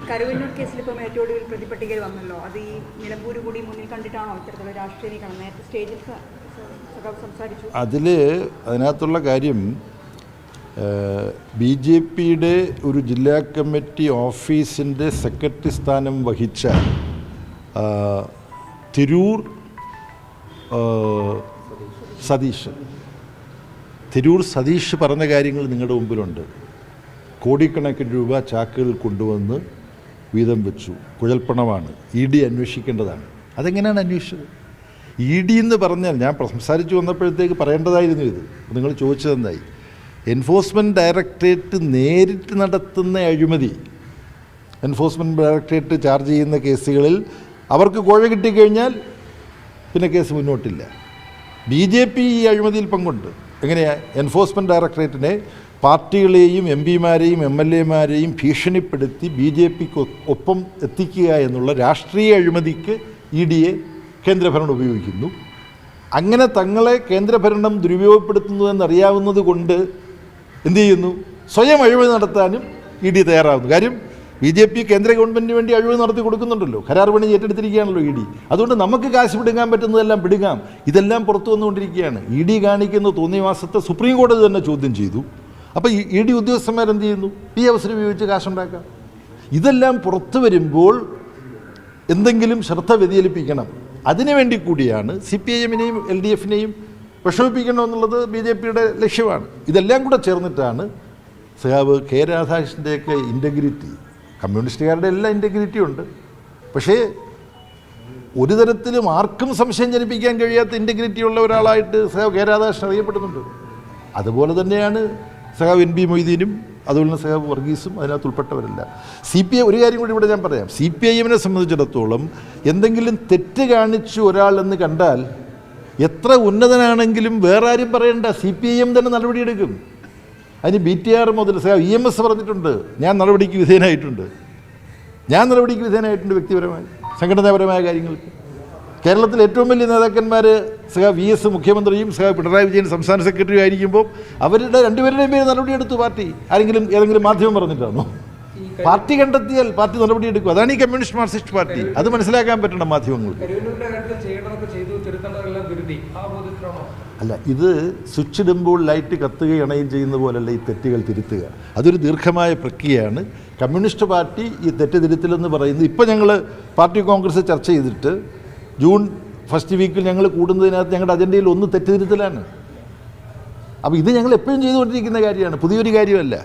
കരുവന്നൂർ കേസിൽ ഇപ്പോൾ ഏറ്റവും ഒടുവിൽ പ്രതിപട്ടികയിൽ വന്നല്ലോ, അത് ഈ നിലമ്പൂർ കൂടി മുന്നിൽ കണ്ടിട്ടാണോ ഇത്തരത്തിലുള്ള രാഷ്ട്രീയ നീക്കണം? നേരത്തെ സ്റ്റേജിൽ സംസാരിച്ചു. അതിനകത്തുള്ള കാര്യം, BJPയുടെ ഒരു ജില്ലാ കമ്മിറ്റി ഓഫീസിൻ്റെ സെക്രട്ടറി സ്ഥാനം വഹിച്ച തിരൂർ സതീഷ് പറഞ്ഞ കാര്യങ്ങൾ നിങ്ങളുടെ മുമ്പിലുണ്ട്. കോടിക്കണക്കിന് രൂപ ചാക്കുകൾ കൊണ്ടുവന്ന് വീതം വെച്ചു, കുഴൽപ്പണമാണ്, ED അന്വേഷിക്കേണ്ടതാണ്. അതെങ്ങനെയാണ് അന്വേഷിച്ചത്? ED എന്ന് പറഞ്ഞാൽ, ഞാൻ സംസാരിച്ച് വന്നപ്പോഴത്തേക്ക് പറയേണ്ടതായിരുന്നു ഇത്, നിങ്ങൾ ചോദിച്ചതെന്നായി. എൻഫോഴ്സ്മെൻറ്റ് ഡയറക്ടറേറ്റ് നേരിട്ട് നടത്തുന്ന അഴിമതി, എൻഫോഴ്സ്മെൻറ്റ് ഡയറക്ടറേറ്റ് ചാർജ് ചെയ്യുന്ന കേസുകളിൽ അവർക്ക് കോഴ കിട്ടിക്കഴിഞ്ഞാൽ പിന്നെ കേസ് മുന്നോട്ടില്ല. BJP ഈ അഴിമതിയിൽ പങ്കുണ്ട്. എങ്ങനെയാണ്? എൻഫോഴ്സ്മെൻറ്റ് ഡയറക്ടറേറ്റിനെ പാർട്ടികളെയും MPമാരെയും MLAമാരെയും ഭീഷണിപ്പെടുത്തി BJPക്ക് ഒപ്പം എത്തിക്കുക എന്നുള്ള രാഷ്ട്രീയ അഴിമതിക്ക് EDയെ കേന്ദ്രഭരണം ഉപയോഗിക്കുന്നു. അങ്ങനെ തങ്ങളെ കേന്ദ്രഭരണം ദുരുപയോഗപ്പെടുത്തുന്നതെന്നറിയാവുന്നത് കൊണ്ട് എന്തു ചെയ്യുന്നു? സ്വയം അഴിമതി നടത്താനും ED തയ്യാറാവുന്നു. കാര്യം BJP കേന്ദ്ര ഗവൺമെൻറ്റിന് വേണ്ടി അഴിമതി നടത്തി കൊടുക്കുന്നുണ്ടല്ലോ, കരാർ പണി ഏറ്റെടുത്തിരിക്കുകയാണല്ലോ ED. അതുകൊണ്ട് നമുക്ക് കാശ് പിടുങ്ങാൻ പറ്റുന്നതെല്ലാം പിടുങ്ങാം. ഇതെല്ലാം പുറത്തു വന്നുകൊണ്ടിരിക്കുകയാണ്. ED കാണിക്കുന്ന തോന്നിയവാസത്തെ സുപ്രീം കോടതി തന്നെ ചോദ്യം ചെയ്തു. അപ്പോൾ ED ഉദ്യോഗസ്ഥന്മാരെന്ത് ചെയ്യുന്നു? ഈ അവസരം ഉപയോഗിച്ച് കാശുണ്ടാക്കാം. ഇതെല്ലാം പുറത്തു വരുമ്പോൾ എന്തെങ്കിലും ശ്രദ്ധ വ്യതിചലിപ്പിക്കണം. അതിനുവേണ്ടി കൂടിയാണ് CPIMനെയും LDFനെയും വിഷമിപ്പിക്കണമെന്നുള്ളത് BJPയുടെ ലക്ഷ്യമാണ്. ഇതെല്ലാം കൂടെ ചേർന്നിട്ടാണ് സഖാവ് K രാധാകൃഷ്ണൻ്റെയൊക്കെ ഇൻറ്റഗ്രിറ്റി, കമ്മ്യൂണിസ്റ്റുകാരുടെ എല്ലാ ഇൻറ്റഗ്രിറ്റി ഉണ്ട്, പക്ഷേ ഒരു തരത്തിലും ആർക്കും സംശയം ജനിപ്പിക്കാൻ കഴിയാത്ത ഇൻറ്റഗ്രിറ്റി ഉള്ള ഒരാളായിട്ട് സഖാവ് K രാധാകൃഷ്ണൻ അറിയപ്പെടുന്നുണ്ട്. അതുപോലെ തന്നെയാണ് സഖാവ് NB മൊയ്തീനും, അതുപോലെ തന്നെ സഖാവ് വർഗീസും അതിനകത്ത് ഉൾപ്പെട്ടവരല്ല. ഒരു കാര്യം കൂടി ഇവിടെ ഞാൻ പറയാം. CPIMനെ സംബന്ധിച്ചിടത്തോളം എന്തെങ്കിലും തെറ്റ് കാണിച്ചു ഒരാൾ എന്ന് കണ്ടാൽ എത്ര ഉന്നതനാണെങ്കിലും വേറെ ആരും പറയണ്ട, CPIM തന്നെ നടപടിയെടുക്കും. അതിന് BTR മുതൽ സഖാവ് EMS പറഞ്ഞിട്ടുണ്ട്, ഞാൻ നടപടിക്ക് വിധേയനായിട്ടുണ്ട് വ്യക്തിപരമായി, സംഘടനാപരമായ കാര്യങ്ങൾക്ക്. കേരളത്തിൽ ഏറ്റവും വലിയ നേതാക്കന്മാർ സഖാവ് VS മുഖ്യമന്ത്രിയും സഖാവ് പിണറായി വിജയൻ സംസ്ഥാന സെക്രട്ടറിയും ആയിരിക്കുമ്പോൾ അവരുടെ രണ്ടുപേരുടെയും പേര് നടപടിയെടുത്തു പാർട്ടി. ഏതെങ്കിലും മാധ്യമം പറഞ്ഞിട്ടാണോ? പാർട്ടി കണ്ടെത്തിയാൽ പാർട്ടി നടപടിയെടുക്കും. അതാണ് ഈ കമ്മ്യൂണിസ്റ്റ് മാർക്സിസ്റ്റ് പാർട്ടി. അത് മനസ്സിലാക്കാൻ പറ്റണം മാധ്യമങ്ങൾക്ക്. അല്ല, ഇത് സ്വിച്ച് ഇടുമ്പോൾ ലൈറ്റ് കത്തുകയും അണയും ചെയ്യുന്ന പോലല്ല ഈ തെറ്റുകൾ തിരുത്തുക. അതൊരു ദീർഘമായ പ്രക്രിയയാണ്. കമ്മ്യൂണിസ്റ്റ് പാർട്ടി ഈ തെറ്റ് തിരുത്തലെന്ന് പറയുന്നത്, ഇപ്പോൾ ഞങ്ങൾ പാർട്ടി കോൺഗ്രസ് ചർച്ച ചെയ്തിട്ട് ജൂൺ ഫസ്റ്റ് വീക്കിൽ ഞങ്ങൾ കൂടുന്നതിനകത്ത് ഞങ്ങളുടെ അജണ്ടയിൽ ഒന്ന് തെറ്റ് തിരുത്തലാണ്. അപ്പോൾ ഇത് ഞങ്ങൾ എപ്പോഴും ചെയ്തുകൊണ്ടിരിക്കുന്ന കാര്യമാണ്, പുതിയൊരു കാര്യമല്ല.